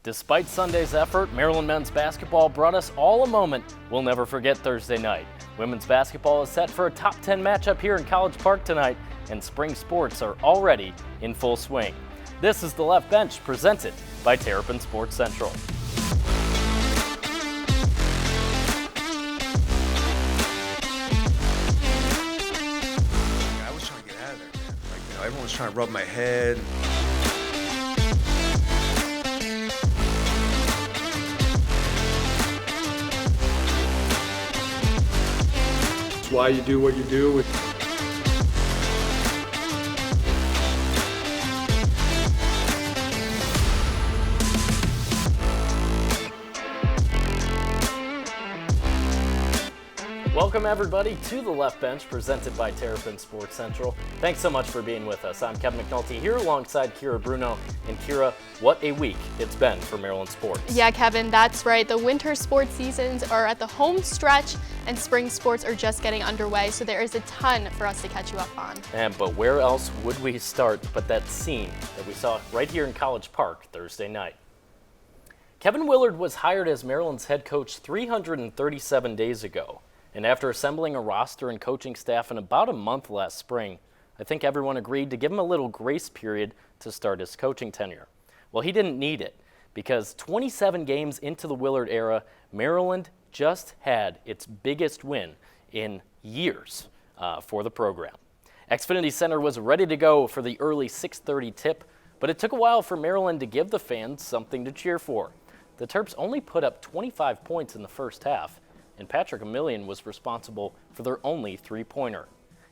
Despite Sunday's effort, Maryland men's basketball brought us all a moment we'll never forget Thursday night. Women's basketball is set for a top 10 matchup here in College Park tonight, and spring sports are already in full swing. This is The Left Bench, presented by Terrapin Sports Central. I was trying to get out of there, man. Everyone was trying to rub my head. It's why you do what you do. Welcome everybody to The Left Bench, presented by Terrapin Sports Central. Thanks so much for being with us. I'm Kevin McNulty here alongside Keara, Bruno, and Keara. What a week it's been for Maryland sports. Yeah, Kevin, that's right. The winter sports seasons are at the home stretch and spring sports are just getting underway, so there is a ton for us to catch you up on. But where else would we start but that scene that we saw right here in College Park Thursday night? Kevin Willard was hired as Maryland's head coach 337 days ago. And after assembling a roster and coaching staff in about a month last spring, I think everyone agreed to give him a little grace period to start his coaching tenure. Well, he didn't need it, because 27 games into the Willard era, Maryland just had its biggest win in years for the program. Xfinity Center was ready to go for the early 6:30 tip, but it took a while for Maryland to give the fans something to cheer for. The Terps only put up 25 points in the first half, and Patrick Emilian was responsible for their only three-pointer.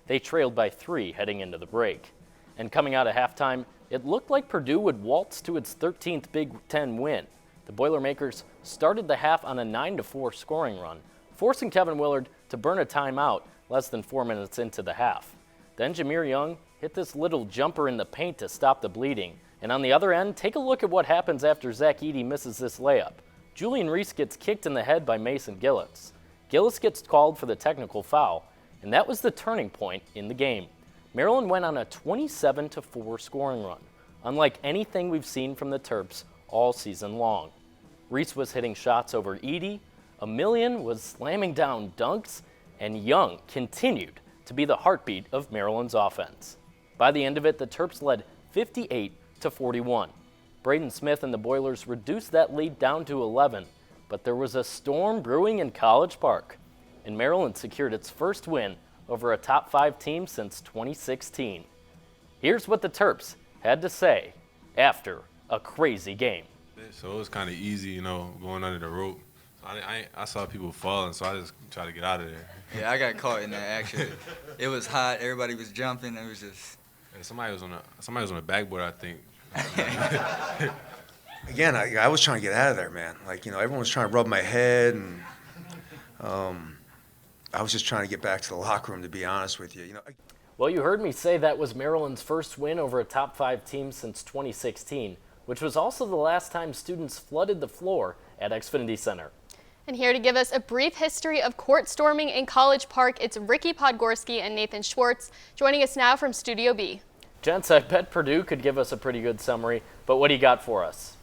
They trailed by 3 heading into the break. And coming out of halftime, it looked like Purdue would waltz to its 13th Big Ten win. The Boilermakers started the half on a 9-4 scoring run, forcing Kevin Willard to burn a timeout less than 4 minutes into the half. Then Jameer Young hit this little jumper in the paint to stop the bleeding. And on the other end, take a look at what happens after Zach Edey misses this layup. Julian Reese gets kicked in the head by Mason Gillis. Gillis gets called for the technical foul, and that was the turning point in the game. Maryland went on a 27-4 scoring run, unlike anything we've seen from the Terps all season long. Reese was hitting shots over Edey, Emilian was slamming down dunks, and Young continued to be the heartbeat of Maryland's offense. By the end of it, the Terps led 58-41. Braden Smith and the Boilers reduced that lead down to 11, but there was a storm brewing in College Park, and Maryland secured its first win over a top 5 team since 2016. Here's what the Terps had to say after a crazy game. So it was kind of easy, going under the rope. So I saw people falling, so I just tried to get out of there. Yeah, I got caught in that actually. It was hot. Everybody was jumping. It was just. Yeah, somebody was on the backboard, I think. Again, I was trying to get out of there, man. Everyone was trying to rub my head, and I was just trying to get back to the locker room, to be honest with you. Well, you heard me say that was Maryland's first win over a top 5 team since 2016, which was also the last time students flooded the floor at Xfinity Center. And here to give us a brief history of court storming in College Park, it's Ricky Podgorski and Nathan Schwartz joining us now from Studio B. Gents, I bet Purdue could give us a pretty good summary, but what do you got for us?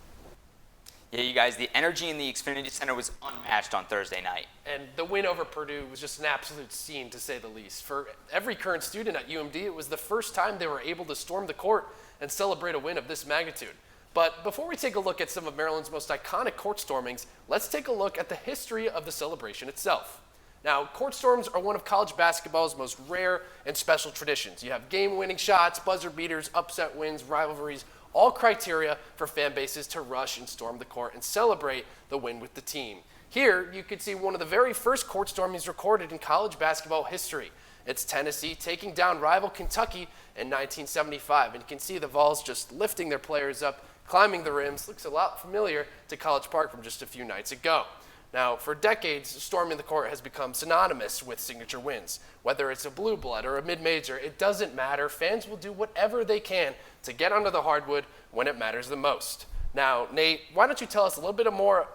Yeah, you guys, the energy in the Xfinity Center was unmatched on Thursday night. And the win over Purdue was just an absolute scene, to say the least. For every current student at UMD, it was the first time they were able to storm the court and celebrate a win of this magnitude. But before we take a look at some of Maryland's most iconic court stormings, let's take a look at the history of the celebration itself. Now, court storms are one of college basketball's most rare and special traditions. You have game-winning shots, buzzer beaters, upset wins, rivalries, all criteria for fan bases to rush and storm the court and celebrate the win with the team. Here, you could see one of the very first court stormings recorded in college basketball history. It's Tennessee taking down rival Kentucky in 1975, and you can see the Vols just lifting their players up, climbing the rims. Looks a lot familiar to College Park from just a few nights ago. Now, for decades, storming the court has become synonymous with signature wins. Whether it's a blue blood or a mid-major, it doesn't matter. Fans will do whatever they can to get under the hardwood when it matters the most. Now, Nate, why don't you tell us a little bit more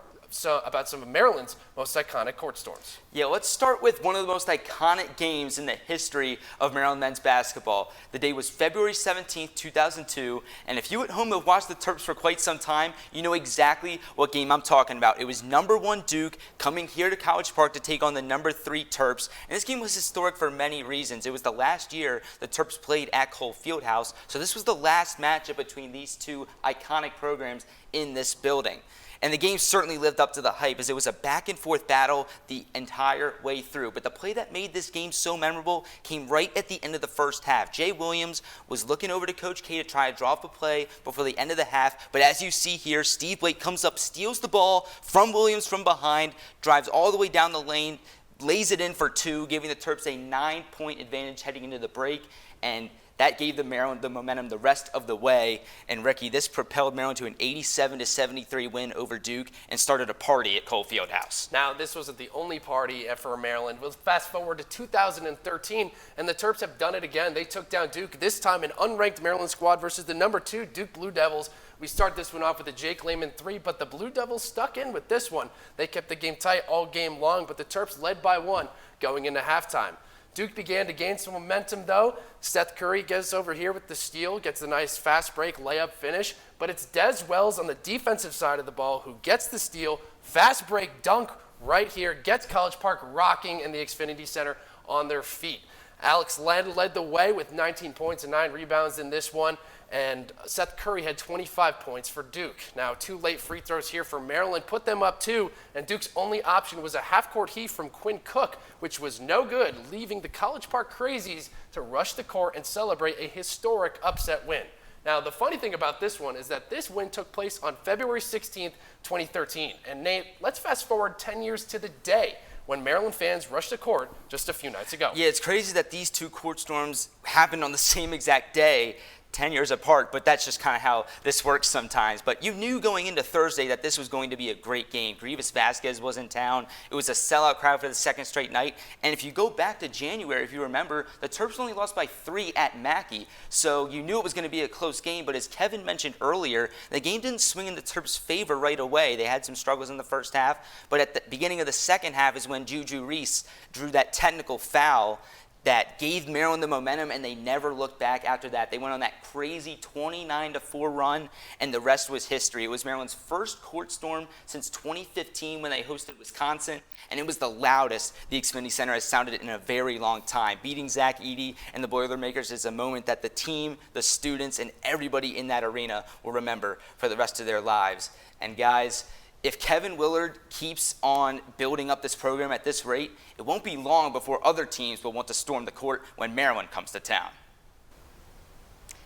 about some of Maryland's most iconic court storms. Yeah, let's start with one of the most iconic games in the history of Maryland men's basketball. The day was February 17th, 2002, and if you at home have watched the Terps for quite some time, you know exactly what game I'm talking about. It was number 1 Duke coming here to College Park to take on the number 3 Terps, and this game was historic for many reasons. It was the last year the Terps played at Cole Fieldhouse, so this was the last matchup between these two iconic programs in this building. And the game certainly lived up to the hype as it was a back-and-forth battle the entire way through. But the play that made this game so memorable came right at the end of the first half. Jay Williams was looking over to Coach K to try to draw up a play before the end of the half. But as you see here, Steve Blake comes up, steals the ball from Williams from behind, drives all the way down the lane, lays it in for 2, giving the Terps a 9-point advantage heading into the break. And that gave the Maryland the momentum the rest of the way. And Ricky, this propelled Maryland to an 87-73 win over Duke and started a party at Cole Fieldhouse. Now, this wasn't the only party for Maryland. We'll fast forward to 2013, and the Terps have done it again. They took down Duke, this time an unranked Maryland squad versus the number 2 Duke Blue Devils. We start this one off with a Jake Lehman 3, but the Blue Devils stuck in with this one. They kept the game tight all game long, but the Terps led by 1 going into halftime. Duke began to gain some momentum, though. Seth Curry gets over here with the steal, gets a nice fast break layup finish, but it's Des Wells on the defensive side of the ball who gets the steal, fast break dunk right here, gets College Park rocking in the Xfinity Center on their feet. Alex Len led the way with 19 points and 9 rebounds in this one, and Seth Curry had 25 points for Duke. Now, 2 late free throws here for Maryland put them up 2, and Duke's only option was a half-court heave from Quinn Cook, which was no good, leaving the College Park Crazies to rush the court and celebrate a historic upset win. Now, the funny thing about this one is that this win took place on February 16th, 2013. And Nate, let's fast forward 10 years to the day when Maryland fans rushed the court just a few nights ago. Yeah, it's crazy that these 2 court storms happened on the same exact day, 10 years apart, but that's just kind of how this works sometimes. But you knew going into Thursday that this was going to be a great game. Grievous Vasquez was in town. It was a sellout crowd for the second straight night. And if you go back to January, if you remember, the Terps only lost by 3 at Mackey. So you knew it was going to be a close game. But as Kevin mentioned earlier, the game didn't swing in the Terps' favor right away. They had some struggles in the first half. But at the beginning of the second half is when Juju Reese drew that technical foul that gave Maryland the momentum, and they never looked back after that. They went on that crazy 29-4 run, and the rest was history. It was Maryland's first court storm since 2015 when they hosted Wisconsin, and it was the loudest the Xfinity Center has sounded in a very long time. Beating Zach Edey and the Boilermakers is a moment that the team, the students, and everybody in that arena will remember for the rest of their lives. And guys, if Kevin Willard keeps on building up this program at this rate, it won't be long before other teams will want to storm the court when Maryland comes to town.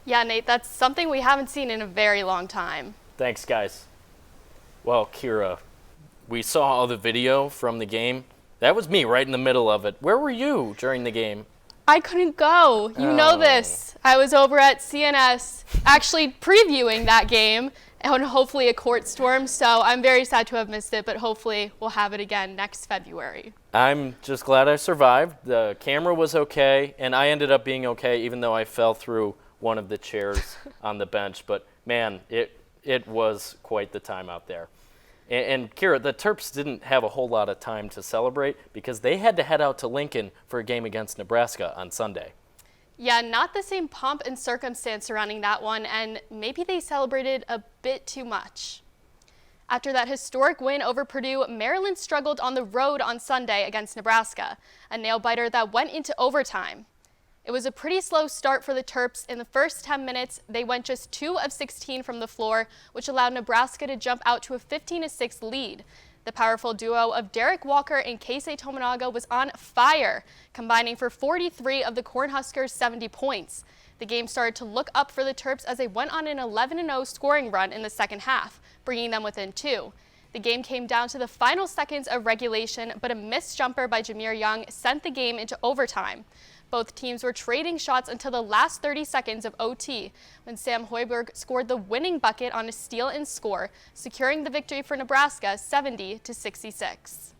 Yeah, Nate, that's something we haven't seen in a very long time. Thanks, guys. Well, Keara, we saw all the video from the game. That was me right in the middle of it. Where were you during the game? I couldn't go. You know this. I was over at CNS actually previewing that game and hopefully a court storm, so I'm very sad to have missed it, but hopefully we'll have it again next February. I'm just glad I survived. The camera was okay, and I ended up being okay even though I fell through one of the chairs on the bench. But, man, it was quite the time out there. And Keara, the Terps didn't have a whole lot of time to celebrate because they had to head out to Lincoln for a game against Nebraska on Sunday. Yeah, not the same pomp and circumstance surrounding that one, and maybe they celebrated a bit too much. After that historic win over Purdue, Maryland struggled on the road on Sunday against Nebraska, a nail-biter that went into overtime. It was a pretty slow start for the Terps. In the first 10 minutes, they went just 2 of 16 from the floor, which allowed Nebraska to jump out to a 15-6 lead. The powerful duo of Derek Walker and Keisei Tominaga was on fire, combining for 43 of the Cornhuskers' 70 points. The game started to look up for the Terps as they went on an 11-0 scoring run in the second half, bringing them within 2. The game came down to the final seconds of regulation, but a missed jumper by Jameer Young sent the game into overtime. Both teams were trading shots until the last 30 seconds of OT, when Sam Hoiberg scored the winning bucket on a steal and score, securing the victory for Nebraska 70-66.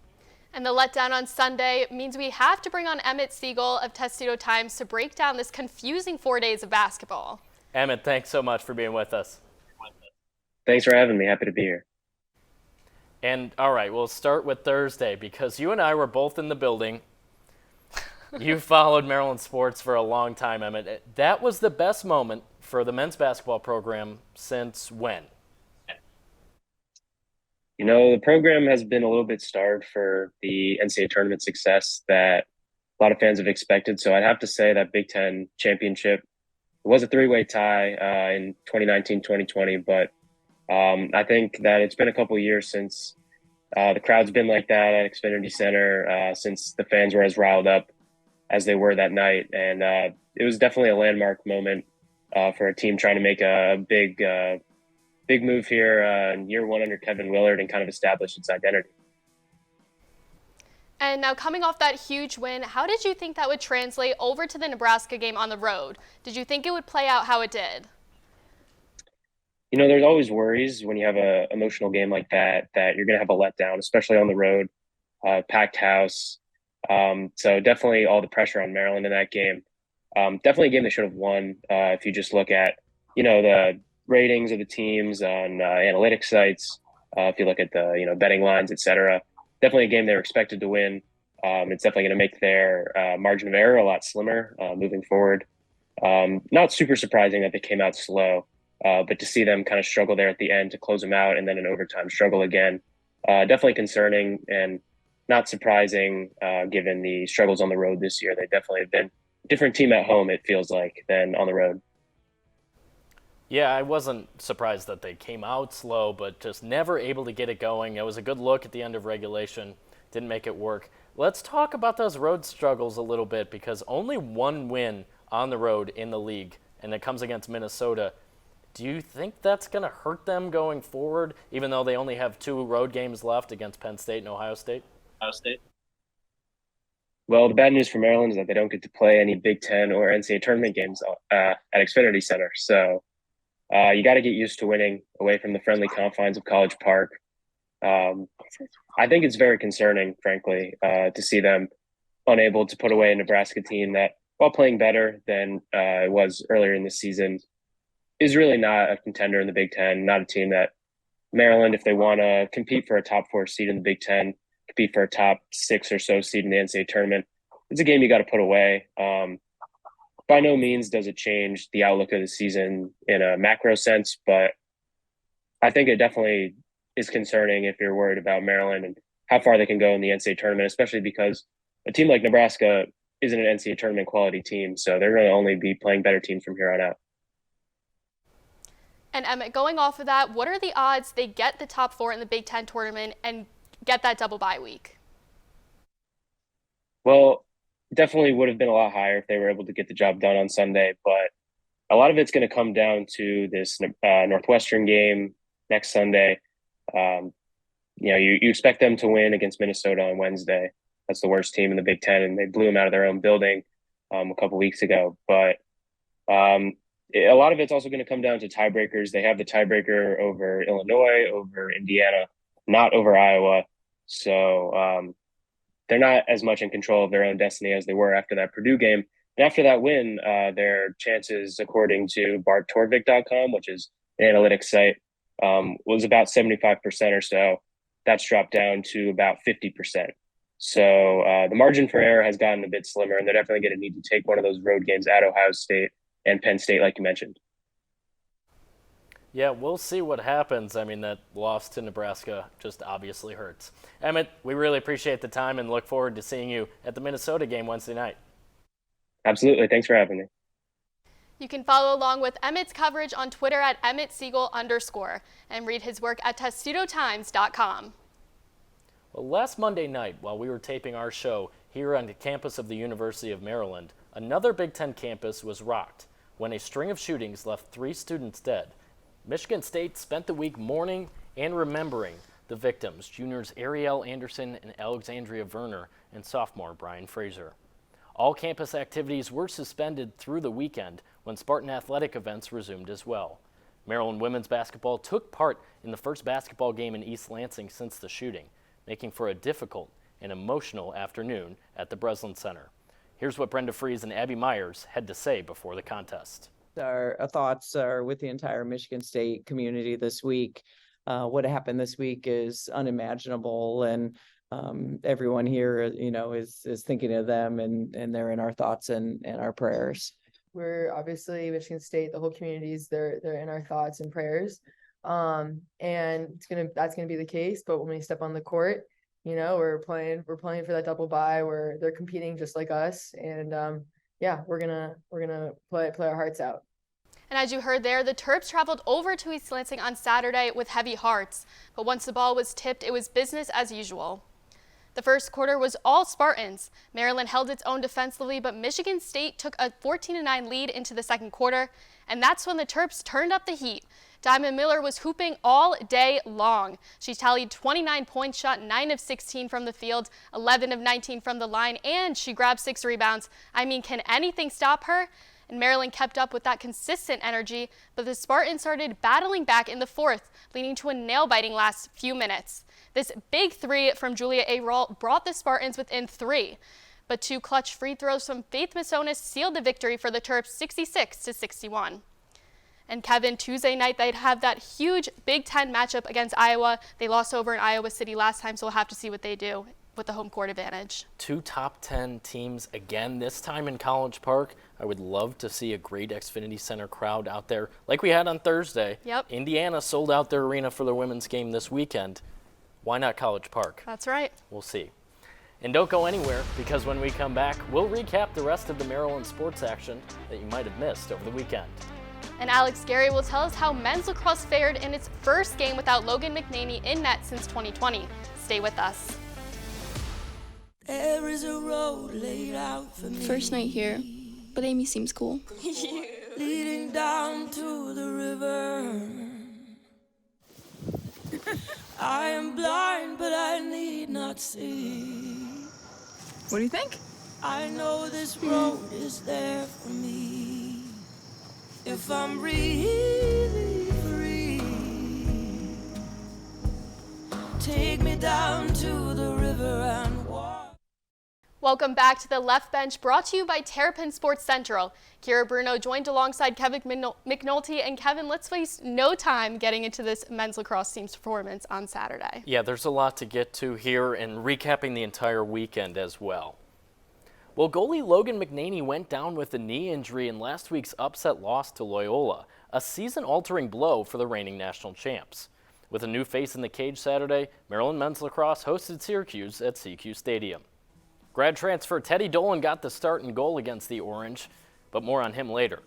And the letdown on Sunday means we have to bring on Emmett Siegel of Testudo Times to break down this confusing 4 days of basketball. Emmett, thanks so much for being with us. Thanks for having me. Happy to be here. And all right, we'll start with Thursday because you and I were both in the building. You followed Maryland sports for a long time, Emmett. That was the best moment for the men's basketball program since when? The program has been a little bit starved for the NCAA tournament success that a lot of fans have expected. So I'd have to say that Big Ten championship was a three-way tie in 2019, 2020. But I think that it's been a couple of years since the crowd's been like that at Xfinity Center, since the fans were as riled up as they were that night. And it was definitely a landmark moment for a team trying to make a big move here in year one under Kevin Willard and kind of establish its identity. And now coming off that huge win, how did you think that would translate over to the Nebraska game on the road? Did you think it would play out how it did? There's always worries when you have an emotional game like that you're going to have a letdown, especially on the road, packed house. So definitely all the pressure on Maryland in that game. Definitely a game they should have won. If you just look at, the ratings of the teams on analytics sites, if you look at the, betting lines, et cetera, definitely a game they were expected to win. It's definitely going to make their margin of error a lot slimmer moving forward. Not super surprising that they came out slow, but to see them kind of struggle there at the end to close them out and then in overtime struggle again, definitely concerning and not surprising given the struggles on the road this year. They definitely have been a different team at home, it feels like, than on the road. Yeah, I wasn't surprised that they came out slow, but just never able to get it going. It was a good look at the end of regulation. Didn't make it work. Let's talk about those road struggles a little bit because only one win on the road in the league, and it comes against Minnesota. Do you think that's going to hurt them going forward, even though they only have 2 road games left against Penn State and Ohio State? Well, the bad news for Maryland is that they don't get to play any Big Ten or NCAA tournament games at Xfinity Center. So you got to get used to winning away from the friendly confines of College Park. I think it's very concerning, frankly, to see them unable to put away a Nebraska team that, while playing better than it was earlier in the season, is really not a contender in the Big Ten, not a team that Maryland, if they want to compete for a top 4 seed in the Big Ten, compete for a top 6 or so seed in the NCAA tournament, it's a game you got to put away. By no means does it change the outlook of the season in a macro sense, but I think it definitely is concerning if you're worried about Maryland and how far they can go in the NCAA tournament, especially because a team like Nebraska isn't an NCAA tournament quality team, so they're going to only be playing better teams from here on out. And Emmett, going off of that, what are the odds they get the top 4 in the Big Ten tournament and get that double bye week? Well, definitely would have been a lot higher if they were able to get the job done on Sunday, but a lot of it's going to come down to this Northwestern game next Sunday. You expect them to win against Minnesota on Wednesday. That's the worst team in the Big Ten, and they blew them out of their own building a couple weeks ago. But a lot of it's also going to come down to tiebreakers. They have the tiebreaker over Illinois, over Indiana, not over Iowa. So they're not as much in control of their own destiny as they were after that Purdue game. And after that win, their chances, according to BartTorvik.com, which is an analytics site, was about 75% or so. That's dropped down to about 50%. So the margin for error has gotten a bit slimmer, and they're definitely going to need to take one of those road games at Ohio State and Penn State, like you mentioned. Yeah, we'll see what happens. I mean, that loss to Nebraska just obviously hurts. Emmett, we really appreciate the time and look forward to seeing you at the Minnesota game Wednesday night. Absolutely. Thanks for having me. You can follow along with Emmett's coverage on Twitter at Emmett Siegel _ and read his work at testudotimes.com. Well, last Monday night, while we were taping our show here on the campus of the University of Maryland, another Big Ten campus was rocked when a string of shootings left 3 students dead. Michigan State spent the week mourning and remembering the victims, juniors Ariel Anderson and Alexandria Verner, and sophomore Brian Fraser. All campus activities were suspended through the weekend when Spartan athletic events resumed as well. Maryland women's basketball took part in the first basketball game in East Lansing since the shooting, making for a difficult and emotional afternoon at the Breslin Center. Here's what Brenda Fries and Abby Myers had to say before the contest. Our thoughts are with the entire Michigan State community this week. what happened this week is unimaginable, and everyone here, is thinking of them, and they're in our thoughts and our prayers. We're obviously Michigan State, the whole community's they're in our thoughts and prayers. And that's gonna be the case. But when we step on the court, we're playing for that double bye where they're competing just like us. And we're gonna play our hearts out. And as you heard there, the Terps traveled over to East Lansing on Saturday with heavy hearts. But once the ball was tipped, it was business as usual. The first quarter was all Spartans. Maryland held its own defensively, but Michigan State took a 14-9 lead into the second quarter, and that's when the Terps turned up the heat. Diamond Miller was hooping all day long. She tallied 29 points, shot 9 of 16 from the field, 11 of 19 from the line, and she grabbed 6 rebounds. I mean, can anything stop her? And Maryland kept up with that consistent energy, but the Spartans started battling back in the fourth, leading to a nail-biting last few minutes. This big three from Julia Arol brought the Spartans within 3, but 2 clutch free throws from Faith Masonis sealed the victory for the Terps 66-61. And Kevin, Tuesday night they'd have that huge Big Ten matchup against Iowa. They lost over in Iowa City last time, so we'll have to see what they do with the home court advantage. 2 top 10 teams again, this time in College Park. I would love to see a great Xfinity Center crowd out there like we had on Thursday. Yep. Indiana sold out their arena for their women's game this weekend. Why not College Park? That's right. We'll see. And don't go anywhere, because when we come back, we'll recap the rest of the Maryland sports action that you might have missed over the weekend. And Alex Gary will tell us how men's lacrosse fared in its first game without Logan McNulty in net since 2020. Stay with us. There is a road laid out for me. First night here, but Amy seems cool. Leading down to the river. I am blind, but I need not see. What do you think? I know this road is there for me. If I'm really free, take me down to the river and walk. Welcome back to the Left Bench, brought to you by Terrapin Sports Central. Keara Bruno joined alongside Kevin McNulty. And Kevin, let's waste no time getting into this men's lacrosse team's performance on Saturday. Yeah, there's a lot to get to here, and recapping the entire weekend as well. Well, goalie Logan McNulty went down with a knee injury in last week's upset loss to Loyola, a season-altering blow for the reigning national champs. With a new face in the cage Saturday, Maryland men's lacrosse hosted Syracuse at CQ Stadium. Grad transfer Teddy Dolan got the start and goal against the Orange, but more on him later.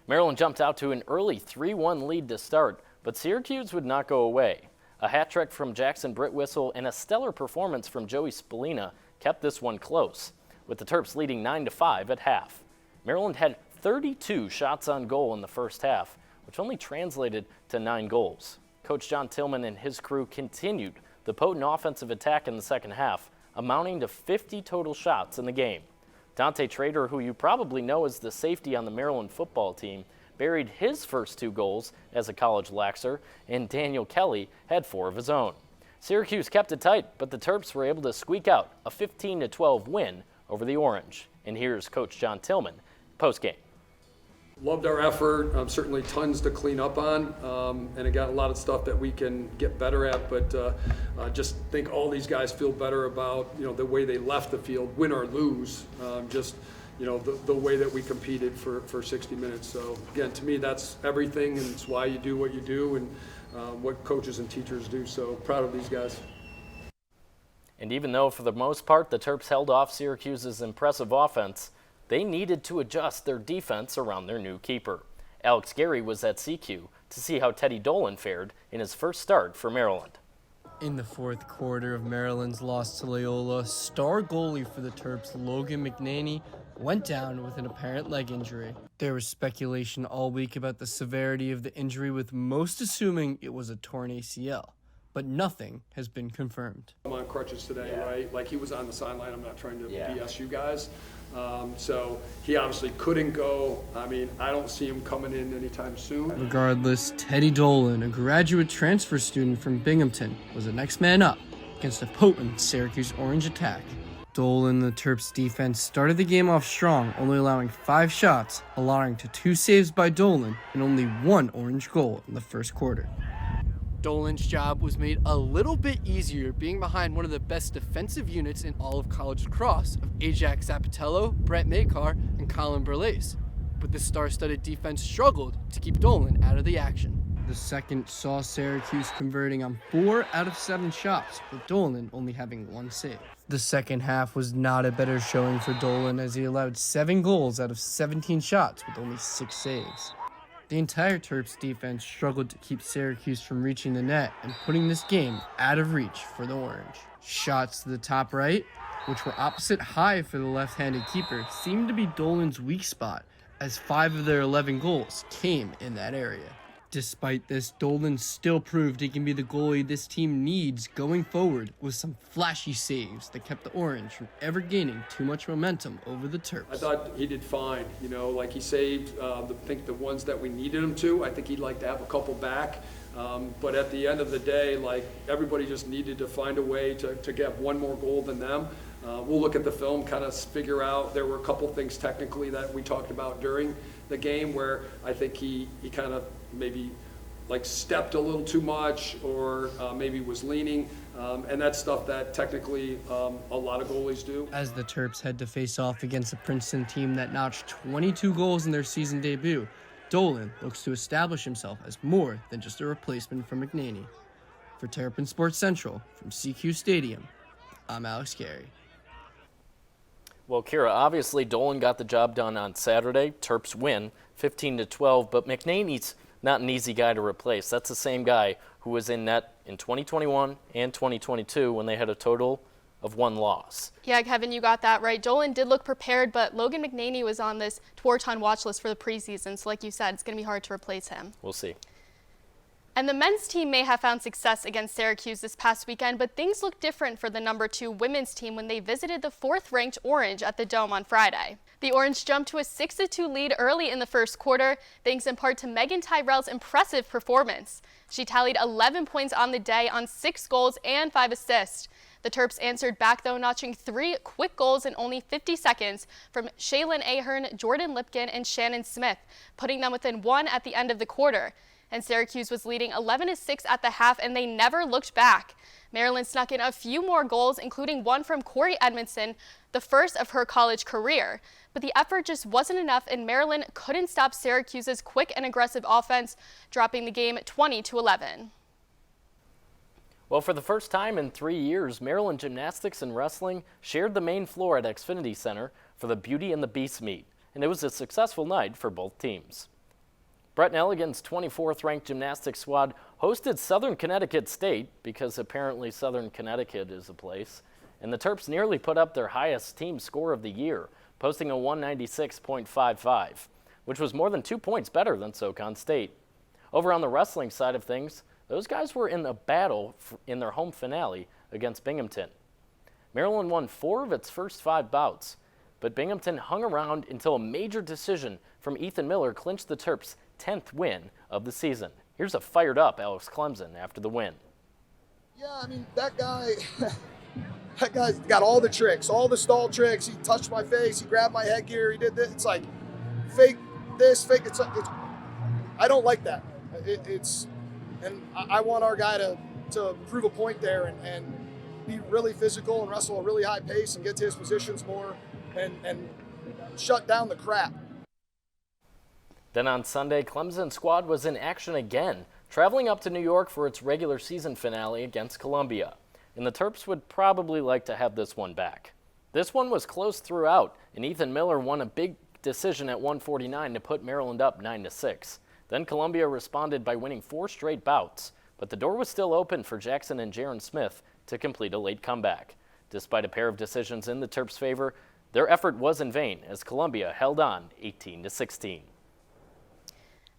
Maryland jumped out to an early 3-1 lead to start, but Syracuse would not go away. A hat trick from Jackson Britwhistle and a stellar performance from Joey Spallina kept this one close, with the Terps leading 9-5 at half. Maryland had 32 shots on goal in the first half, which only translated to 9 goals. Coach John Tillman and his crew continued the potent offensive attack in the second half, amounting to 50 total shots in the game. Dante Trader, who you probably know as the safety on the Maryland football team, buried his first 2 goals as a college laxer, and Daniel Kelly had 4 of his own. Syracuse kept it tight, but the Terps were able to squeak out a 15-12 win over the Orange. And here's Coach John Tillman post-game. Loved our effort, certainly tons to clean up on, and it got a lot of stuff that we can get better at, but just think all these guys feel better about, the way they left the field, win or lose, the way that we competed for 60 minutes. So again, to me, that's everything, and it's why you do what you do and what coaches and teachers do. So proud of these guys. And even though for the most part the Terps held off Syracuse's impressive offense, they needed to adjust their defense around their new keeper. Alex Gary was at CQ to see how Teddy Dolan fared in his first start for Maryland. In the fourth quarter of Maryland's loss to Loyola, star goalie for the Terps, Logan McNulty, went down with an apparent leg injury. There was speculation all week about the severity of the injury, with most assuming it was a torn ACL, but nothing has been confirmed. I'm on crutches today, right? Like, he was on the sideline. I'm not trying to BS you guys. So he obviously couldn't go. I mean, I don't see him coming in anytime soon. Regardless, Teddy Dolan, a graduate transfer student from Binghamton, was the next man up against a potent Syracuse Orange attack. Dolan, the Terps defense, started the game off strong, only allowing 5 shots, allowing to 2 saves by Dolan and only 1 Orange goal in the first quarter. Dolan's job was made a little bit easier being behind one of the best defensive units in all of college lacrosse of Ajax Zapatello, Brett Makar, and Colin Berlace. But the star-studded defense struggled to keep Dolan out of the action. The second saw Syracuse converting on 4 out of 7 shots, with Dolan only having 1 save. The second half was not a better showing for Dolan as he allowed 7 goals out of 17 shots with only 6 saves. The entire Terps defense struggled to keep Syracuse from reaching the net and putting this game out of reach for the Orange. Shots to the top right, which were opposite high for the left-handed keeper, seemed to be Dolan's weak spot, as 5 of their 11 goals came in that area. Despite this, Dolan still proved he can be the goalie this team needs going forward with some flashy saves that kept the Orange from ever gaining too much momentum over the Terps. I thought he did fine. You know, like he saved, I think the ones that we needed him to. I think he'd like to have a couple back. But at the end of the day, like, everybody just needed to find a way to get one more goal than them. We'll look at the film, kind of figure out. There were a couple things technically that we talked about during the game where I think he kind of maybe like stepped a little too much or maybe was leaning. And that's stuff that technically a lot of goalies do. As the Terps head to face off against a Princeton team that notched 22 goals in their season debut, Dolan looks to establish himself as more than just a replacement for McNulty. For Terrapin Sports Central from CQ Stadium, I'm Alex Carey. Well, Keara, obviously Dolan got the job done on Saturday. Terps win 15-12, but McNulty's not an easy guy to replace. That's the same guy who was in net in 2021 and 2022 when they had a total of 1 loss. Yeah, Kevin, you got that right. Dolan did look prepared, but Logan McNulty was on this Tewaaraton watch list for the preseason, so like you said, it's going to be hard to replace him. We'll see. And the men's team may have found success against Syracuse this past weekend, but things look different for the number 2 women's team when they visited the 4th-ranked Orange at the Dome on Friday. The Orange jumped to a 6-2 lead early in the first quarter, thanks in part to Megan Tyrell's impressive performance. She tallied 11 points on the day on 6 goals and 5 assists. The Terps answered back, though, notching 3 quick goals in only 50 seconds from Shaylin Ahern, Jordan Lipkin, and Shannon Smith, putting them within 1 at the end of the quarter. And Syracuse was leading 11-6 at the half, and they never looked back. Maryland snuck in a few more goals, including one from Corey Edmondson, the first of her college career. But the effort just wasn't enough, and Maryland couldn't stop Syracuse's quick and aggressive offense, dropping the game 20-11. Well, for the first time in 3 years, Maryland gymnastics and wrestling shared the main floor at Xfinity Center for the Beauty and the Beast meet, and it was a successful night for both teams. Brett Nelligan's 24th-ranked gymnastics squad hosted Southern Connecticut State, because apparently Southern Connecticut is a place, and the Terps nearly put up their highest team score of the year, posting a 196.55, which was more than 2 points better than SoCon State. Over on the wrestling side of things, those guys were in a battle in their home finale against Binghamton. Maryland won 4 of its first 5 bouts, but Binghamton hung around until a major decision from Ethan Miller clinched the Terps' 10th win of the season. Here's a fired-up Alex Clemson after the win. Yeah, I mean, that guy's got all the tricks, all the stall tricks. He touched my face, he grabbed my headgear, he did this. It's like fake this, fake it's I don't like that. And I want our guy to prove a point there and be really physical and wrestle a really high pace and get to his positions more and shut down the crap. Then on Sunday, Clemson's squad was in action again, traveling up to New York for its regular season finale against Columbia. And the Terps would probably like to have this one back. This one was close throughout, and Ethan Miller won a big decision at 1:49 to put Maryland up 9-6. Then Columbia responded by winning 4 straight bouts, but the door was still open for Jackson and Jaron Smith to complete a late comeback. Despite a pair of decisions in the Terps' favor, their effort was in vain as Columbia held on 18-16.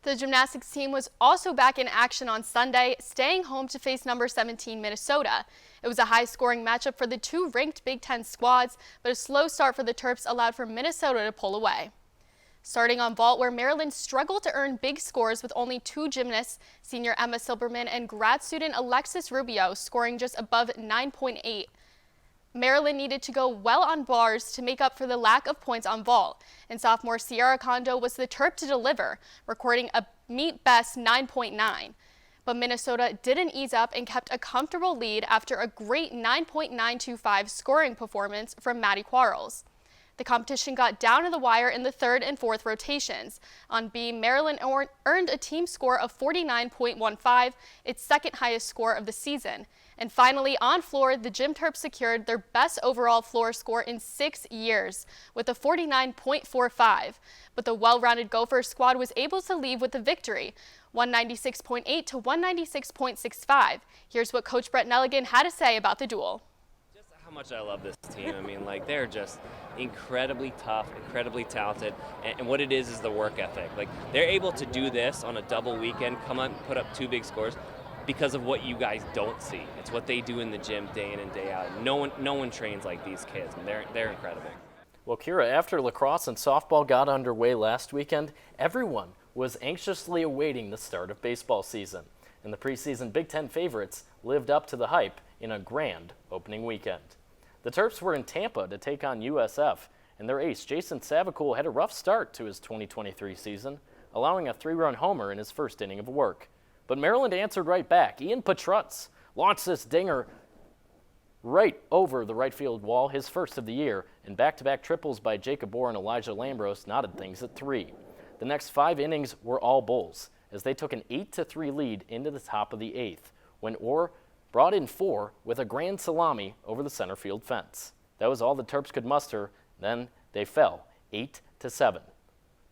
The gymnastics team was also back in action on Sunday, staying home to face number 17 Minnesota. It was a high-scoring matchup for the 2 ranked Big Ten squads, but a slow start for the Terps allowed for Minnesota to pull away. Starting on vault, where Maryland struggled to earn big scores with only 2 gymnasts, senior Emma Silberman and grad student Alexis Rubio, scoring just above 9.8. Maryland needed to go well on bars to make up for the lack of points on vault, and sophomore Sierra Kondo was the Terp to deliver, recording a meet best 9.9. But Minnesota didn't ease up and kept a comfortable lead after a great 9.925 scoring performance from Maddie Quarles. The competition got down to the wire in the third and fourth rotations. On B, Maryland earned a team score of 49.15, its second highest score of the season. And finally, on floor, the Gym Terps secured their best overall floor score in 6 years with a 49.45. But the well-rounded Gopher squad was able to leave with the victory, 196.8 to 196.65. Here's what Coach Brett Nelligan had to say about the duel. How much I love this team. I mean, like, they're just incredibly tough, incredibly talented, and what it is the work ethic. Like, they're able to do this on a double weekend, come up and put up 2 big scores because of what you guys don't see. It's what they do in the gym day in and day out. No one trains like these kids, and they're incredible. Well, Keara, after lacrosse and softball got underway last weekend, everyone was anxiously awaiting the start of baseball season, and the preseason Big Ten favorites lived up to the hype in a grand opening weekend. The Terps were in Tampa to take on USF, and their ace, Jason Savacool, had a rough start to his 2023 season, allowing a 3-run homer in his first inning of work. But Maryland answered right back. Ian Petrutz launched this dinger right over the right field wall, his first of the year, and back-to-back triples by Jacob Orr and Elijah Lambros knotted things at 3. The next 5 innings were all Bulls, as they took an 8-3 lead into the top of the 8th, when Orr brought in 4 with a grand salami over the center field fence. That was all the Terps could muster. Then they fell 8-7.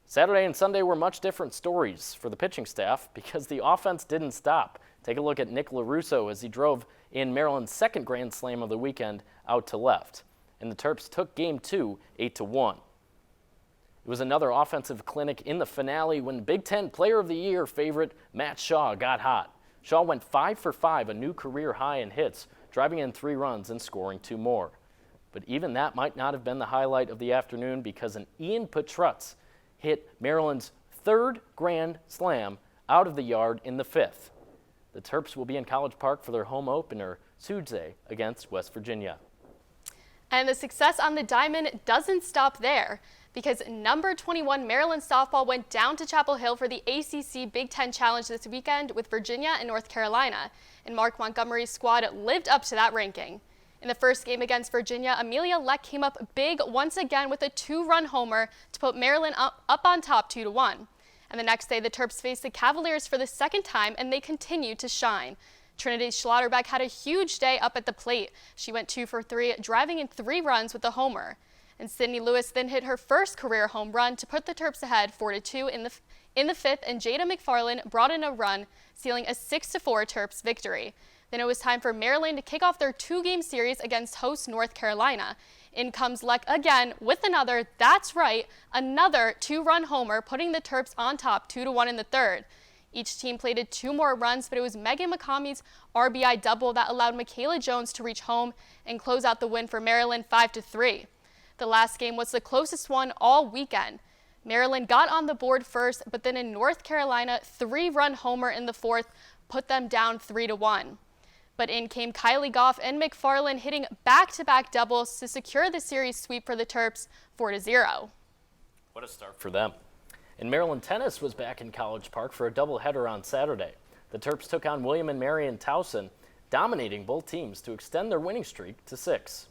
Saturday and Sunday were much different stories for the pitching staff because the offense didn't stop. Take a look at Nick LaRusso as he drove in Maryland's second grand slam of the weekend out to left. And the Terps took game 2 8-1. It was another offensive clinic in the finale when Big Ten Player of the Year favorite Matt Shaw got hot. Shaw went 5 for 5, a new career high in hits, driving in 3 runs and scoring 2 more. But even that might not have been the highlight of the afternoon because an Ian Petrutz hit Maryland's 3rd grand slam out of the yard in the 5th. The Terps will be in College Park for their home opener Tuesday against West Virginia. And the success on the diamond doesn't stop there, because number 21 Maryland softball went down to Chapel Hill for the ACC Big Ten Challenge this weekend with Virginia and North Carolina, and Mark Montgomery's squad lived up to that ranking. In the first game against Virginia, Amelia Leck came up big once again with a 2-run homer to put Maryland up on top 2-1. And the next day, the Terps faced the Cavaliers for the second time, and they continued to shine. Trinity Schlotterbeck had a huge day up at the plate. She went 2 for 3, driving in 3 runs with a homer. And Sydney Lewis then hit her first career home run to put the Terps ahead 4-2 in the 5th, and Jada McFarland brought in a run, sealing a 6-4 Terps victory. Then it was time for Maryland to kick off their 2-game series against host North Carolina. In comes Leck again with another 2-run homer, putting the Terps on top 2-1 in the 3rd. Each team plated 2 more runs, but it was Megan McCommy's RBI double that allowed Michaela Jones to reach home and close out the win for Maryland 5-3. The last game was the closest one all weekend. Maryland got on the board first, but then in North Carolina, 3-run homer in the 4th put them down 3-1. But in came Kylie Goff and McFarland hitting back-to-back doubles to secure the series sweep for the Terps 4-0. What a start for them. And Maryland tennis was back in College Park for a doubleheader on Saturday. The Terps took on William and Mary in Towson, dominating both teams to extend their winning streak to 6.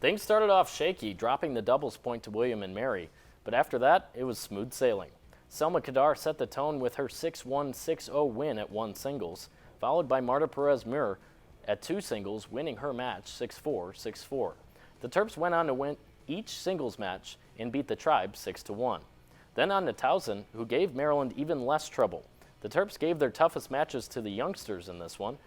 Things started off shaky, dropping the doubles point to William and Mary, but after that, it was smooth sailing. Selma Kadar set the tone with her 6-1, 6-0 win at 1 singles, followed by Marta Perez-Muir at 2 singles, winning her match 6-4, 6-4. The Terps went on to win each singles match and beat the Tribe 6-1. Then on to Towson, who gave Maryland even less trouble. The Terps gave their toughest matches to the youngsters in this one.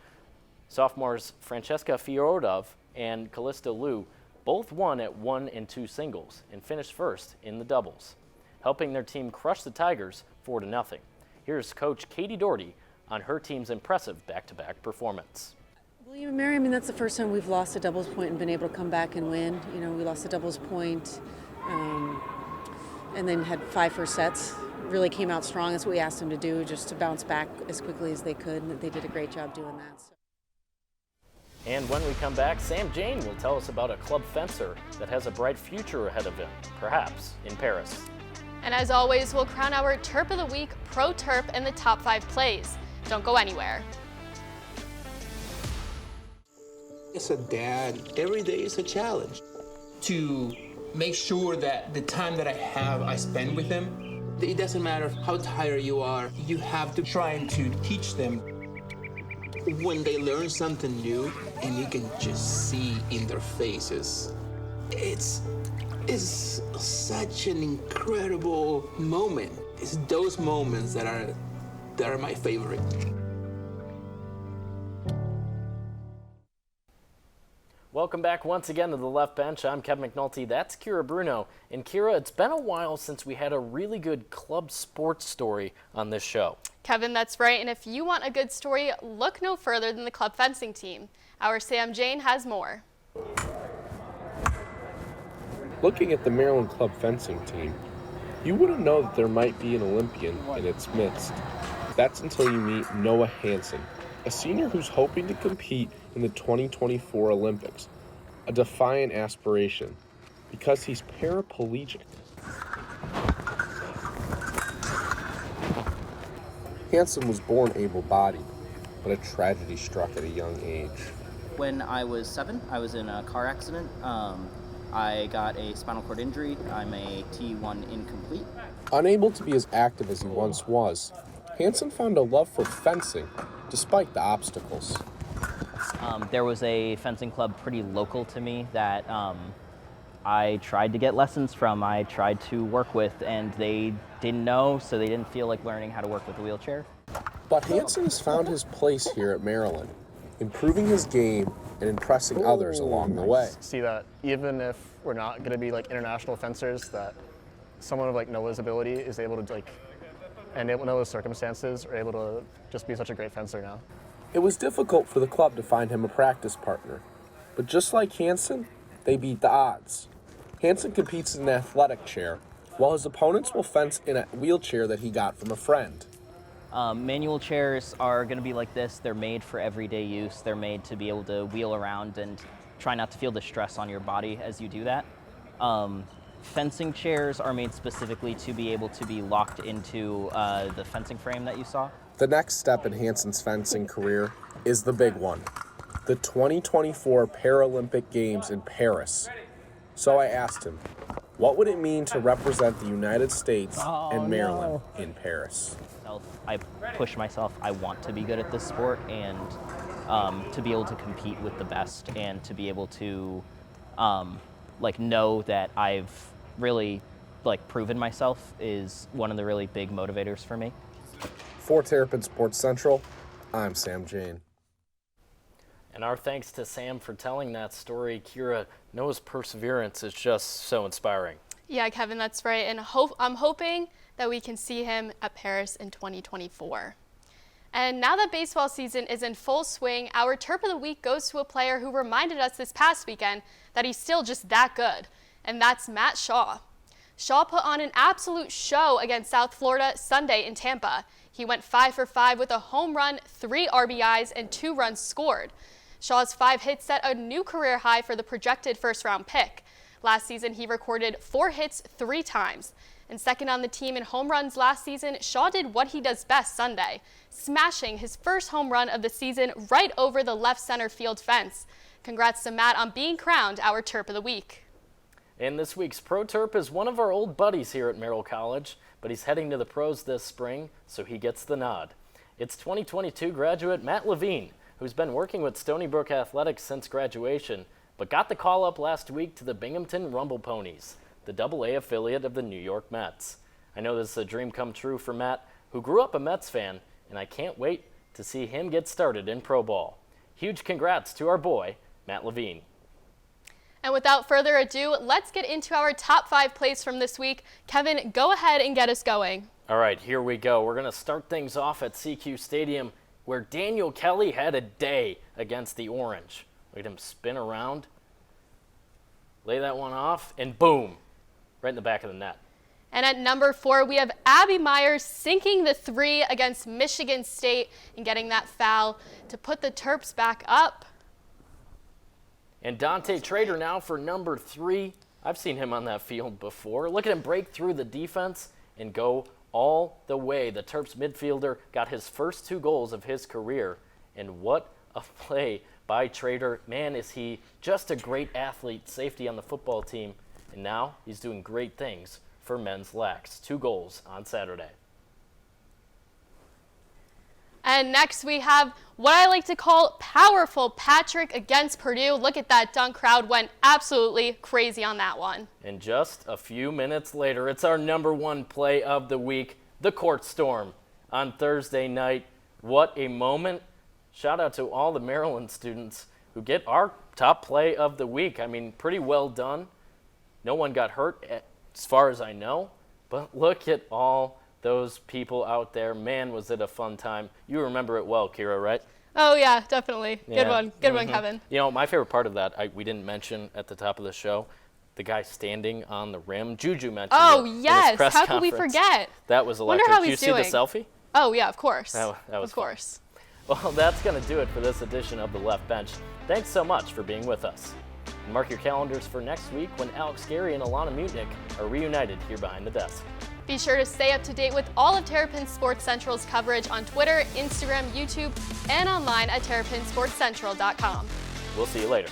Sophomores Francesca Fiorodov and Callista Liu both won at 1 and 2 singles and finished first in the doubles, helping their team crush the Tigers 4-0. Here's Coach Katie Doherty on her team's impressive back-to-back performance. William and Mary, I mean, that's the first time we've lost a doubles point and been able to come back and win. You know, we lost a doubles point and then had 5 first sets. Really came out strong. That's what we asked them to do, just to bounce back as quickly as they could, and they did a great job doing that. So. And when we come back, Sam Jane will tell us about a club fencer that has a bright future ahead of him, perhaps in Paris. And as always, we'll crown our Terp of the Week, Pro Terp, and the top 5 plays. Don't go anywhere. As a dad, every day is a challenge. To make sure that the time that I spend with them, it doesn't matter how tired you are, you have to try to teach them. When they learn something new and you can just see in their faces, it's such an incredible moment. It's those moments that are my favorite. Welcome back once again to the Left Bench. I'm Kevin McNulty. That's Keara Bruno. And Keara, it's been a while since we had a really good club sports story on this show. Kevin, that's right. And if you want a good story, look no further than the club fencing team. Our Sam Jane has more. Looking at the Maryland club fencing team, you wouldn't know that there might be an Olympian in its midst. That's until you meet Noah Hansen, a senior who's hoping to compete in the 2024 Olympics, a defiant aspiration because he's paraplegic. Hansen was born able-bodied, but a tragedy struck at a young age. When I was 7, I was in a car accident. I got a spinal cord injury. I'm a T1 incomplete. Unable to be as active as he once was, Hansen found a love for fencing despite the obstacles. There was a fencing club pretty local to me that I tried to get lessons from. I tried to work with, and they didn't know, so they didn't feel like learning how to work with a wheelchair. But Hansen has found his place here at Maryland, improving his game and impressing others along the way. See that even if we're not going to be like international fencers, that someone of like Noah's ability is able to and Noah's circumstances are able to just be such a great fencer now. It was difficult for the club to find him a practice partner, but just like Hansen, they beat the odds. Hansen competes in an athletic chair, while his opponents will fence in a wheelchair that he got from a friend. Manual chairs are going to be like this. They're made for everyday use. They're made to be able to wheel around and try not to feel the stress on your body as you do that. Fencing chairs are made specifically to be able to be locked into the fencing frame that you saw. The next step in Hansen's fencing career is the big one, the 2024 Paralympic Games in Paris. So I asked him, what would it mean to represent the United States and Maryland in Paris? I push myself. I want to be good at this sport, and to be able to compete with the best, and to be able to know that I've really proven myself is one of the really big motivators for me. For Terrapin Sports Central, I'm Sam Jane. And our thanks to Sam for telling that story. Keara, Noah's perseverance is just so inspiring. Yeah, Kevin, that's right. And I'm hoping that we can see him at Paris in 2024. And now that baseball season is in full swing, our Terp of the Week goes to a player who reminded us this past weekend that he's still just that good, and that's Matt Shaw. Shaw put on an absolute show against South Florida Sunday in Tampa. He went 5 for 5 with a home run, 3 RBIs, and 2 runs scored. Shaw's 5 hits set a new career high for the projected first-round pick. Last season, he recorded 4 hits 3 times. And second on the team in home runs last season, Shaw did what he does best Sunday, smashing his first home run of the season right over the left center field fence. Congrats to Matt on being crowned our Terp of the Week. And this week's Pro Terp is one of our old buddies here at Merrill College, but he's heading to the pros this spring, so he gets the nod. It's 2022 graduate Matt Levine, who's been working with Stony Brook Athletics since graduation, but got the call up last week to the Binghamton Rumble Ponies, the AA affiliate of the New York Mets. I know this is a dream come true for Matt, who grew up a Mets fan, and I can't wait to see him get started in pro ball. Huge congrats to our boy, Matt Levine. And without further ado, let's get into our top 5 plays from this week. Kevin, go ahead and get us going. All right, here we go. We're going to start things off at CQ Stadium, where Daniel Kelly had a day against the Orange. Look at him spin around, lay that one off, and boom, right in the back of the net. And at number 4, we have Abby Myers sinking the 3 against Michigan State and getting that foul to put the Terps back up. And Dante Trader now for number 3. I've seen him on that field before. Look at him break through the defense and go all the way. The Terps midfielder got his first 2 goals of his career. And what a play by Trader. Man, is he just a great athlete, safety on the football team. And now he's doing great things for men's lax. 2 goals on Saturday. And next we have what I like to call powerful Patrick against Purdue. Look at that dunk. Crowd went absolutely crazy on that one. And just a few minutes later, it's our #1 play of the week, the Court Storm on Thursday night. What a moment. Shout out to all the Maryland students who get our top play of the week. I mean, pretty well done. No one got hurt as far as I know, but look at all those people out there. Man, was it a fun time. You remember it well, Keara, right? Oh, yeah, definitely. Yeah. Good one. Good one, Kevin. You know, my favorite part of that, we didn't mention at the top of the show, the guy standing on the rim. Juju mentioned it in his yes. press How could we conference. forget? That was Wonder electric. how Did you he's see doing. the selfie? Oh, yeah, of course. That was of course. Fun. Well, that's going to do it for this edition of The Left Bench. Thanks so much for being with us. And mark your calendars for next week when Alex Gary and Alana Mutnick are reunited here behind the desk. Be sure to stay up to date with all of Terrapin Sports Central's coverage on Twitter, Instagram, YouTube, and online at terrapinsportscentral.com. We'll see you later.